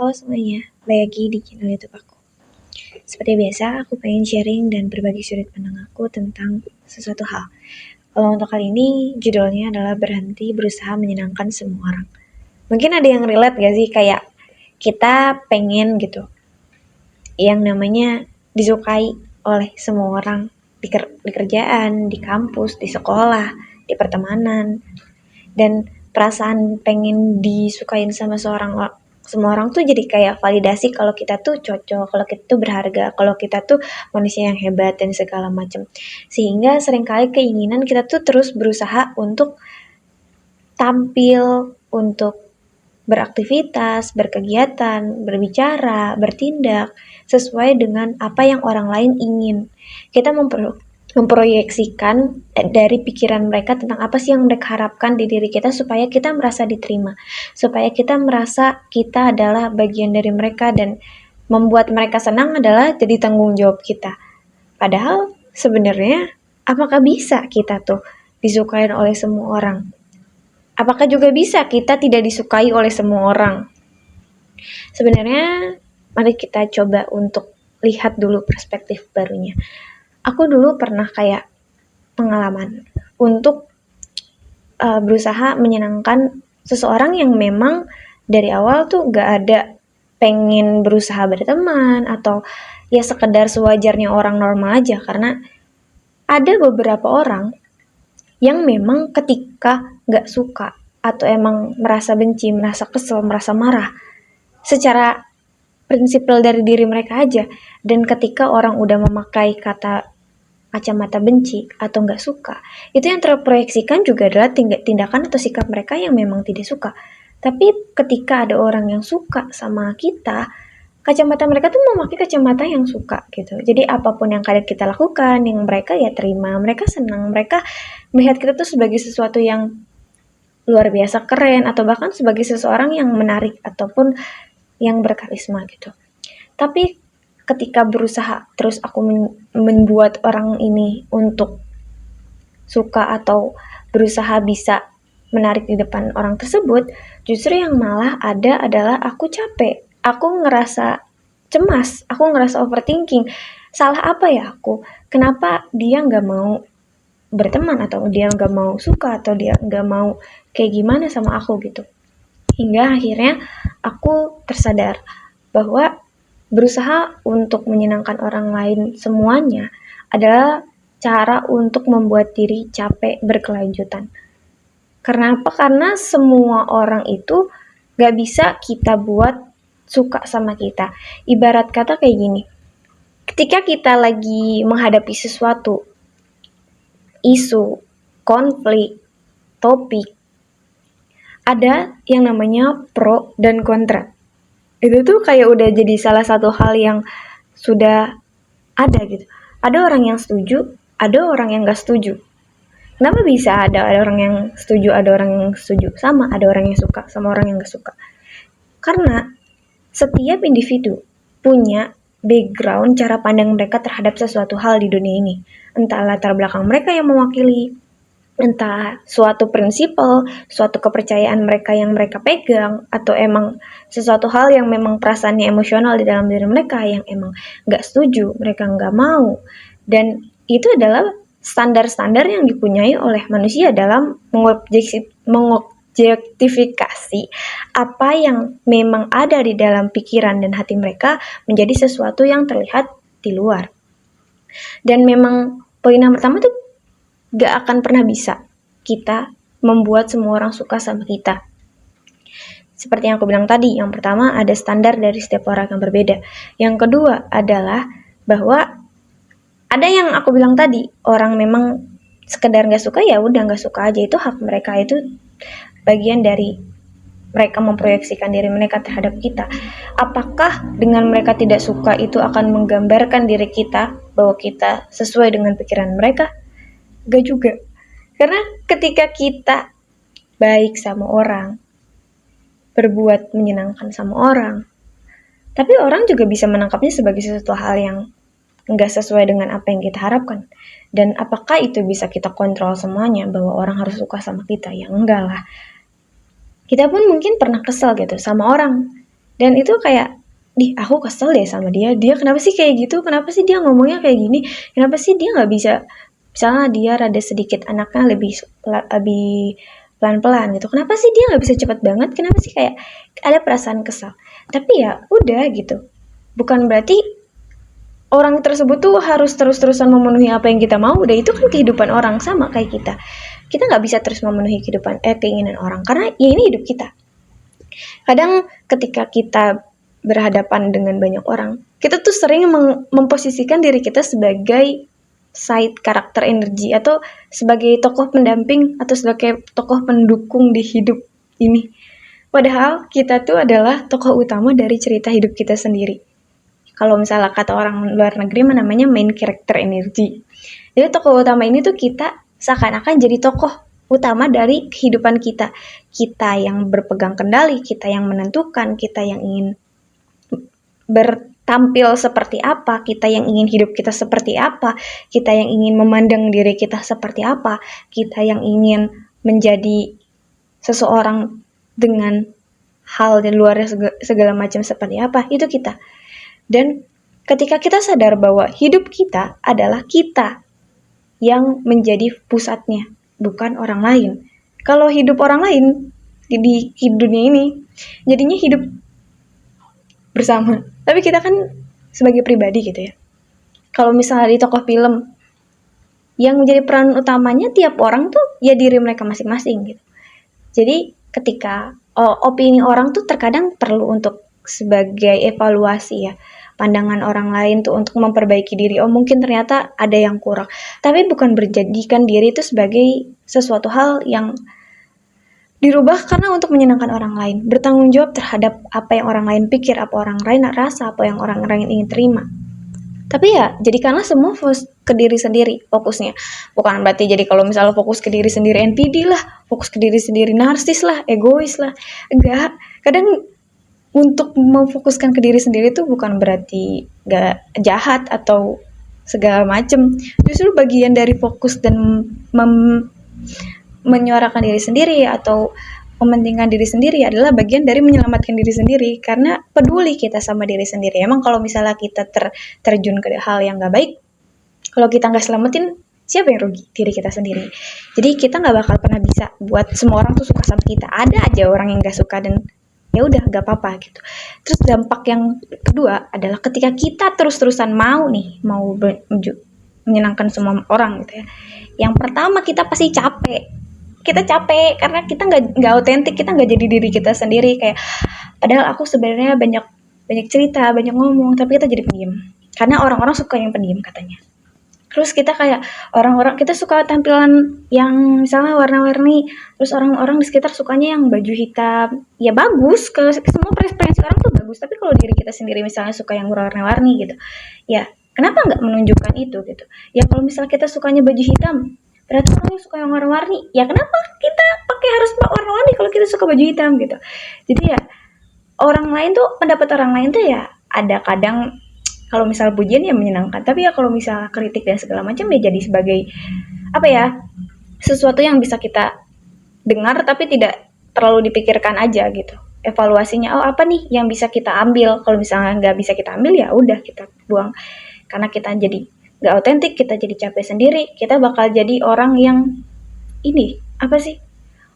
Halo semuanya, balik lagi di channel YouTube aku. Seperti biasa, aku pengen sharing dan berbagi sudut pandang aku tentang sesuatu hal. Kalau untuk kali ini, judulnya adalah berhenti berusaha menyenangkan semua orang. Mungkin ada yang relate gak sih, kayak kita pengen gitu, yang namanya disukai oleh semua orang, di kerjaan, di kampus, di sekolah, di pertemanan, dan perasaan pengen disukain sama semua orang tuh jadi kayak validasi kalau kita tuh cocok, kalau kita tuh berharga, kalau kita tuh manusia yang hebat dan segala macam. Sehingga seringkali keinginan kita tuh terus berusaha untuk tampil, untuk beraktivitas, berkegiatan, berbicara, bertindak sesuai dengan apa yang orang lain ingin. Kita memproyeksikan dari pikiran mereka tentang apa sih yang mereka harapkan di diri kita supaya kita merasa diterima, supaya kita merasa kita adalah bagian dari mereka, dan membuat mereka senang adalah jadi tanggung jawab kita. Padahal sebenarnya apakah bisa kita tuh disukai oleh semua orang? Apakah juga bisa kita tidak disukai oleh semua orang? Sebenarnya mari kita coba untuk lihat dulu perspektif barunya. Aku dulu pernah kayak pengalaman untuk berusaha menyenangkan seseorang yang memang dari awal tuh gak ada pengen berusaha berteman atau ya sekedar sewajarnya orang normal aja, karena ada beberapa orang yang memang ketika gak suka atau emang merasa benci, merasa kesel, merasa marah secara prinsipil dari diri mereka aja, dan ketika orang udah memakai kacamata benci atau nggak suka, itu yang terproyeksikan juga adalah tindakan atau sikap mereka yang memang tidak suka. Tapi ketika ada orang yang suka sama kita, kacamata mereka tuh memakai kacamata yang suka gitu. Jadi apapun yang kadang kita lakukan, yang mereka ya terima, mereka senang, mereka melihat kita tuh sebagai sesuatu yang luar biasa keren, atau bahkan sebagai seseorang yang menarik ataupun yang berkarisma gitu. Tapi ketika berusaha terus aku membuat orang ini untuk suka atau berusaha bisa menarik di depan orang tersebut, justru yang malah ada adalah aku capek, aku ngerasa cemas, aku ngerasa overthinking. Salah apa ya aku? Kenapa dia nggak mau berteman, atau dia nggak mau suka, atau dia nggak mau kayak gimana sama aku gitu. Hingga akhirnya aku tersadar bahwa berusaha untuk menyenangkan orang lain semuanya adalah cara untuk membuat diri capek berkelanjutan. Kenapa? Karena semua orang itu gak bisa kita buat suka sama kita. Ibarat kata kayak gini, ketika kita lagi menghadapi sesuatu, isu, konflik, topik, ada yang namanya pro dan kontra. Itu tuh kayak udah jadi salah satu hal yang sudah ada gitu. Ada orang yang setuju, ada orang yang gak setuju. Kenapa bisa ada orang yang setuju, ada orang yang setuju? Sama, ada orang yang suka, sama orang yang gak suka. Karena setiap individu punya background cara pandang mereka terhadap sesuatu hal di dunia ini. Entah latar belakang mereka yang mewakili, entah suatu prinsipal, suatu kepercayaan mereka yang mereka pegang, atau emang sesuatu hal yang memang perasaannya emosional di dalam diri mereka yang emang gak setuju, mereka gak mau. Dan itu adalah standar-standar yang dipunyai oleh manusia dalam mengobjektifikasi apa yang memang ada di dalam pikiran dan hati mereka menjadi sesuatu yang terlihat di luar. Dan memang poin yang pertama tuh gak akan pernah bisa kita membuat semua orang suka sama kita. Seperti yang aku bilang tadi, yang pertama ada standar dari setiap orang yang berbeda. Yang kedua adalah bahwa ada yang aku bilang tadi, orang memang sekedar gak suka ya udah gak suka aja, itu hak mereka, itu bagian dari mereka memproyeksikan diri mereka terhadap kita. Apakah dengan mereka tidak suka itu akan menggambarkan diri kita bahwa kita sesuai dengan pikiran mereka? Gak juga. Karena ketika kita baik sama orang, berbuat menyenangkan sama orang, tapi orang juga bisa menangkapnya sebagai sesuatu hal yang gak sesuai dengan apa yang kita harapkan. Dan apakah itu bisa kita kontrol semuanya bahwa orang harus suka sama kita? Ya enggak lah. Kita pun mungkin pernah kesel gitu sama orang Dan itu kayak, aku kesel deh sama dia kenapa sih kayak gitu, kenapa sih dia ngomongnya kayak gini, kenapa sih dia nggak bisa, misalnya dia rada sedikit anaknya lebih pelan-pelan gitu, kenapa sih dia nggak bisa cepat banget, kenapa sih, kayak ada perasaan kesal. Tapi ya udah gitu, bukan berarti orang tersebut tuh harus terus-terusan memenuhi apa yang kita mau. Udah, itu kan kehidupan orang, sama kayak kita nggak bisa terus memenuhi keinginan orang, karena ya ini hidup kita. Kadang ketika kita berhadapan dengan banyak orang, kita tuh sering memposisikan diri kita sebagai side karakter energi, atau sebagai tokoh pendamping, atau sebagai tokoh pendukung di hidup ini. Padahal kita tuh adalah tokoh utama dari cerita hidup kita sendiri. Kalau misalnya kata orang luar negeri namanya main character energy. Jadi tokoh utama ini tuh kita seakan-akan jadi tokoh utama dari kehidupan kita. Kita yang berpegang kendali, kita yang menentukan, kita yang ingin bertampil seperti apa, kita yang ingin hidup kita seperti apa, kita yang ingin memandang diri kita seperti apa, kita yang ingin menjadi seseorang dengan hal di luar segala macam seperti apa, itu kita. Dan ketika kita sadar bahwa hidup kita adalah kita yang menjadi pusatnya, bukan orang lain. Kalau hidup orang lain di dunia ini, jadinya hidup bersama. Tapi kita kan sebagai pribadi gitu ya. Kalau misalnya di tokoh film, yang menjadi peran utamanya tiap orang tuh ya diri mereka masing-masing gitu. Jadi ketika opini orang tuh terkadang perlu untuk sebagai evaluasi ya, pandangan orang lain tuh untuk memperbaiki diri. Mungkin ternyata ada yang kurang, tapi bukan berjadikan diri itu sebagai sesuatu hal yang dirubah karena untuk menyenangkan orang lain. Bertanggung jawab terhadap apa yang orang lain pikir, apa orang lain rasa, apa yang orang lain ingin terima. Tapi ya jadikanlah semua fokus ke diri sendiri fokusnya. Bukan berarti jadi kalau misalnya fokus ke diri sendiri NPD lah, fokus ke diri sendiri narsis lah, egois lah. Enggak. Kadang untuk memfokuskan ke diri sendiri itu bukan berarti gak jahat atau segala macem. Justru bagian dari fokus dan menyuarakan diri sendiri atau mementingkan diri sendiri adalah bagian dari menyelamatkan diri sendiri, karena peduli kita sama diri sendiri. Emang kalau misalnya kita terjun ke hal yang gak baik, kalau kita gak selamatin, siapa yang rugi? Diri kita sendiri. Jadi kita gak bakal pernah bisa buat semua orang tuh suka sama kita. Ada aja orang yang gak suka, dan ya udah gak apa-apa gitu. Terus dampak yang kedua adalah ketika kita terus-terusan mau menyenangkan semua orang gitu ya. Yang pertama, kita pasti capek. Kita capek karena kita nggak otentik, kita nggak jadi diri kita sendiri. Kayak padahal aku sebenarnya banyak cerita, banyak ngomong, tapi kita jadi pendiam karena orang-orang suka yang pendiam katanya. Terus kita kayak kita suka tampilan yang misalnya warna-warni, terus orang-orang di sekitar sukanya yang baju hitam. Ya bagus, kalau semua preferensi orang tuh bagus, tapi kalau diri kita sendiri misalnya suka yang warna-warni gitu, ya kenapa nggak menunjukkan itu gitu. Ya kalau misalnya kita sukanya baju hitam, ternyata orang suka yang warna-warni, ya kenapa kita harus warna-warni kalau kita suka baju hitam gitu. Jadi ya orang lain tuh, pendapat orang lain tuh ya ada kadang, kalau misal pujian ya menyenangkan, tapi ya kalau misalnya kritik dan segala macam ya jadi sebagai apa ya, sesuatu yang bisa kita dengar tapi tidak terlalu dipikirkan aja gitu. Evaluasinya, apa nih yang bisa kita ambil, kalau misalnya nggak bisa kita ambil ya udah kita buang, karena kita jadi nggak otentik, kita jadi capek sendiri, kita bakal jadi orang yang ini apa sih,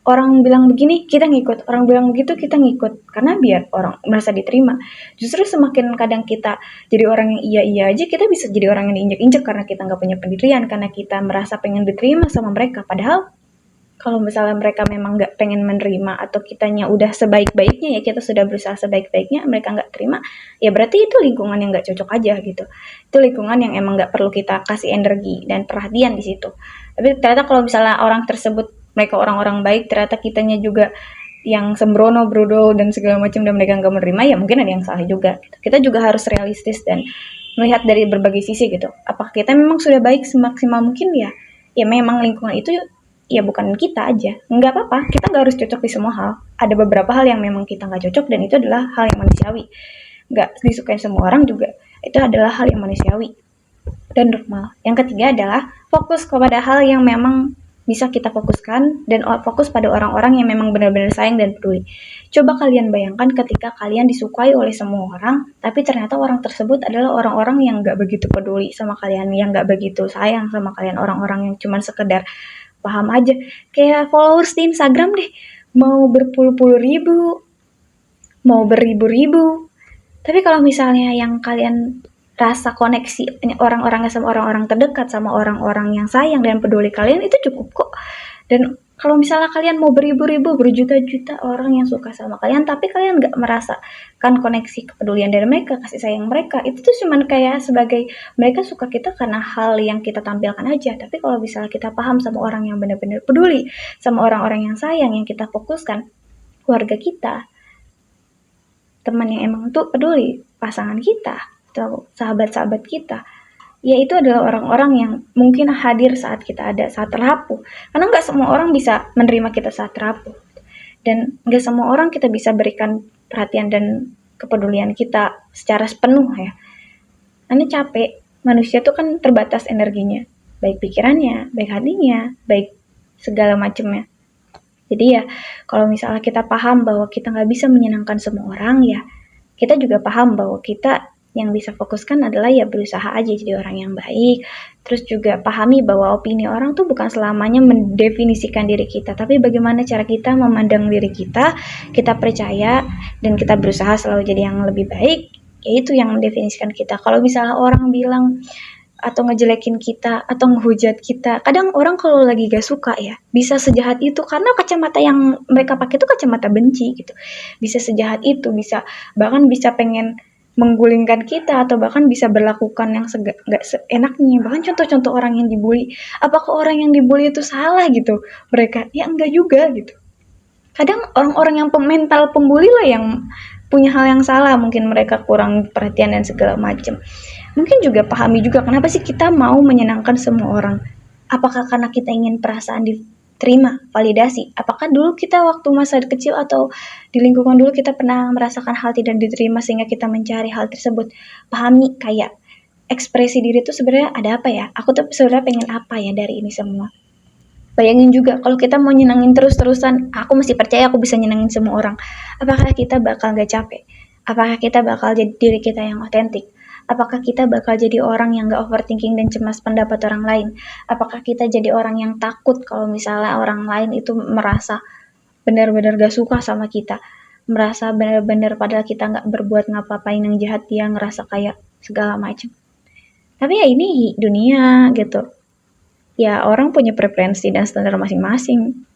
orang bilang begini kita ngikut, orang bilang begitu kita ngikut, karena biar orang merasa diterima. Justru semakin kadang kita jadi orang yang iya aja, kita bisa jadi orang yang diinjek-injek karena kita nggak punya pendirian, karena kita merasa pengen diterima sama mereka. Padahal kalau misalnya mereka memang nggak pengen menerima, atau kitanya udah sebaik-baiknya, ya kita sudah berusaha sebaik-baiknya, mereka nggak terima, ya berarti itu lingkungan yang nggak cocok aja gitu. Itu lingkungan yang emang nggak perlu kita kasih energi dan perhatian di situ. Tapi ternyata kalau misalnya orang tersebut mereka orang-orang baik, ternyata kitanya juga yang sembrono, brodol dan segala macam, dan mereka nggak menerima, ya mungkin ada yang salah juga gitu. Kita juga harus realistis dan melihat dari berbagai sisi gitu. Apakah kita memang sudah baik semaksimal mungkin? Ya memang lingkungan itu ya bukan kita aja, nggak apa-apa, kita nggak harus cocok di semua hal. Ada beberapa hal yang memang kita nggak cocok, dan itu adalah hal yang manusiawi. Nggak disukai semua orang juga, itu adalah hal yang manusiawi dan normal. Yang ketiga adalah fokus kepada hal yang memang bisa kita fokuskan dan fokus pada orang-orang yang memang benar-benar sayang dan peduli. Coba kalian bayangkan ketika kalian disukai oleh semua orang, tapi ternyata orang tersebut adalah orang-orang yang gak begitu peduli sama kalian, yang gak begitu sayang sama kalian, orang-orang yang cuma sekedar paham aja. Kayak followers di Instagram deh, mau berpuluh-puluh ribu, mau beribu-ribu. Tapi kalau misalnya yang kalian rasa koneksi orang-orangnya sama orang-orang terdekat, sama orang-orang yang sayang dan peduli kalian, itu cukup kok. Dan kalau misalnya kalian mau beribu-ribu, berjuta-juta orang yang suka sama kalian, tapi kalian gak merasakan koneksi kepedulian dari mereka, kasih sayang mereka, itu tuh cuman kayak sebagai mereka suka kita karena hal yang kita tampilkan aja. Tapi kalau misalnya kita paham sama orang yang benar-benar peduli, sama orang-orang yang sayang, yang kita fokuskan, keluarga kita, teman yang emang tuh peduli, pasangan kita, atau sahabat-sahabat kita, ya itu adalah orang-orang yang mungkin hadir saat kita ada, saat rapuh. Karena nggak semua orang bisa menerima kita saat rapuh. Dan nggak semua orang kita bisa berikan perhatian dan kepedulian kita secara sepenuh ya. Karena capek, manusia tuh kan terbatas energinya. Baik pikirannya, baik hatinya, baik segala macamnya. Jadi ya, kalau misalnya kita paham bahwa kita nggak bisa menyenangkan semua orang, ya kita juga paham bahwa kita yang bisa fokuskan adalah ya berusaha aja jadi orang yang baik. Terus juga pahami bahwa opini orang tuh bukan selamanya mendefinisikan diri kita, tapi bagaimana cara kita memandang diri kita percaya, dan kita berusaha selalu jadi yang lebih baik, yaitu yang mendefinisikan kita. Kalau misalnya orang bilang atau ngejelekin kita atau ngehujat kita, kadang orang kalau lagi gak suka ya bisa sejahat itu, karena kacamata yang mereka pakai itu kacamata benci gitu. Bisa sejahat itu, bahkan bisa pengen menggulingkan kita, atau bahkan bisa berlakukan yang gak seenaknya. Bahkan contoh-contoh orang yang dibully, apakah orang yang dibully itu salah gitu? Mereka ya enggak juga gitu. Kadang orang-orang yang mental pembuli lah yang punya hal yang salah, mungkin mereka kurang perhatian dan segala macam. Mungkin juga pahami juga kenapa sih kita mau menyenangkan semua orang. Apakah karena kita ingin perasaan diterima, validasi? Apakah dulu kita waktu masa kecil atau di lingkungan dulu kita pernah merasakan hal tidak diterima sehingga kita mencari hal tersebut? Pahami kayak ekspresi diri itu sebenarnya ada apa ya? Aku tuh sebenarnya pengen apa ya dari ini semua? Bayangin juga kalau kita mau nyenangin terus-terusan, aku masih percaya aku bisa nyenangin semua orang. Apakah kita bakal gak capek? Apakah kita bakal jadi diri kita yang otentik? Apakah kita bakal jadi orang yang gak overthinking dan cemas pendapat orang lain? Apakah kita jadi orang yang takut kalau misalnya orang lain itu merasa benar-benar gak suka sama kita? Merasa benar-benar padahal kita gak berbuat ngapa-ngapain yang jahat, dia ngerasa kayak segala macam. Tapi ya ini dunia gitu. Ya orang punya preferensi dan standar masing-masing.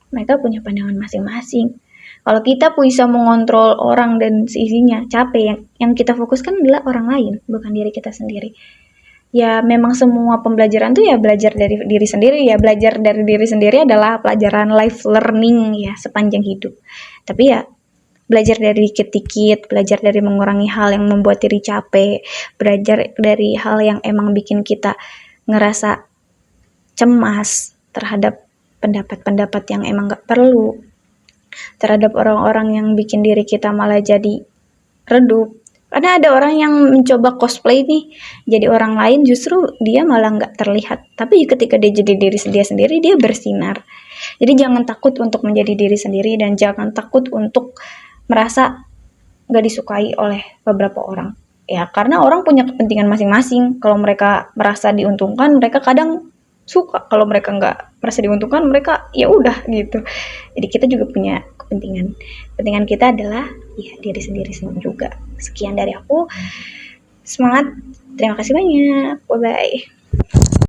Mereka punya pandangan masing-masing. Kalau kita bisa mengontrol orang dan seisinya, capek. Yang kita fokuskan adalah orang lain, bukan diri kita sendiri. Ya memang semua pembelajaran tuh ya belajar dari diri sendiri. Ya belajar dari diri sendiri adalah pelajaran life learning ya sepanjang hidup. Tapi ya belajar dari dikit-dikit, belajar dari mengurangi hal yang membuat diri capek, belajar dari hal yang emang bikin kita ngerasa cemas terhadap pendapat-pendapat yang emang gak perlu, terhadap orang-orang yang bikin diri kita malah jadi redup. Karena ada orang yang mencoba cosplay nih, jadi orang lain, justru dia malah gak terlihat. Tapi ketika dia jadi diri dia sendiri, dia bersinar. Jadi jangan takut untuk menjadi diri sendiri, dan jangan takut untuk merasa gak disukai oleh beberapa orang. Ya karena orang punya kepentingan masing-masing. Kalau mereka merasa diuntungkan, mereka kadang suka. Kalau mereka nggak merasa diuntungkan, mereka ya udah gitu. Jadi kita juga punya kepentingan. Kepentingan kita adalah ya diri sendiri juga. Sekian dari aku. Semangat. Terima kasih banyak. Bye bye.